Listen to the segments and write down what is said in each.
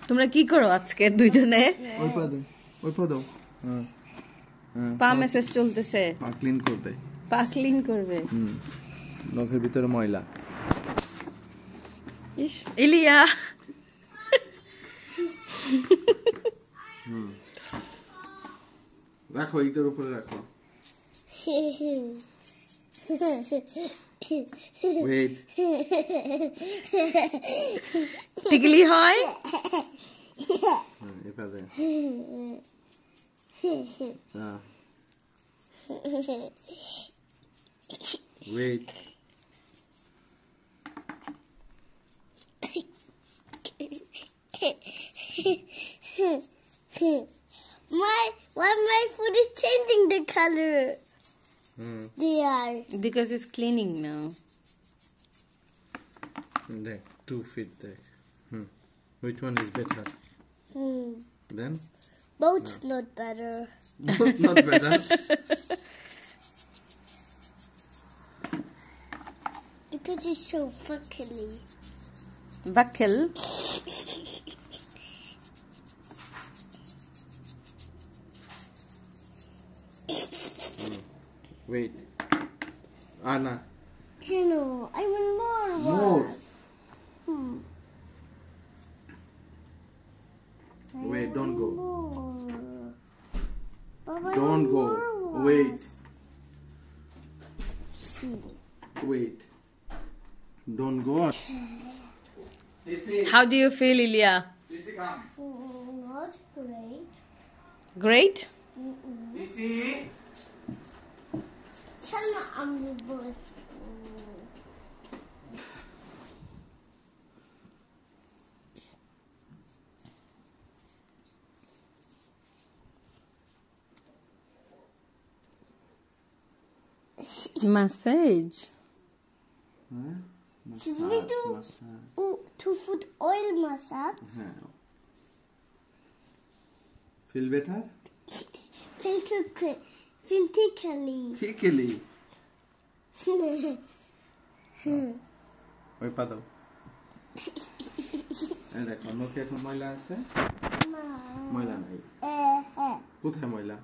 তোমরা কি করো আজকে দুইজনে? ওই পা দাও। পা মেসেজ চলতেছে। পা ক্লিন করবে। পা ক্লিন করবে। নখের ভিতরে ময়লা। ইস ইলিয়া। রাখো, এটার উপরে রাখো। Wait. টিকলি হয়? এভাবে। Wait. Why my food is changing the color? They are. Because it's cleaning now. There, 2 feet there. Which one is better? Then? Both not better. Both not better. Because it's so fuckily. Buckle. Wait. Anna. No, I want more. More. Wait, don't go. Don't go. Wait. Wait. Don't go. How do you feel, Ilya? Not great. Great? Tell me I'm the boss. Massage. Should we do 2-foot oil massage? Feel better? Feel tickly. Tickly. ওই পা দাও। এই দেখো, নখে এখন ময়লা আছে? ময়লা নাই। কোথায় ময়লা?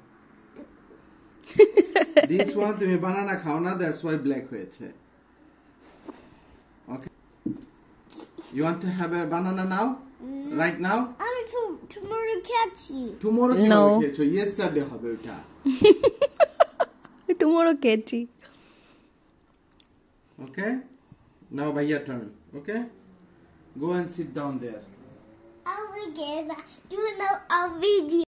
This one তুমি বানানা খাও না, that's why black হয়েছে। Okay. You want to have a banana now? Right now? I'm tomorrow catchy. Tomorrow কি No. হবে খেয়েছো? Yesterday হবে ওটা। Tomorrow, Katie. Okay? Now by your turn. Okay? Go and sit down there. I will get do now a video.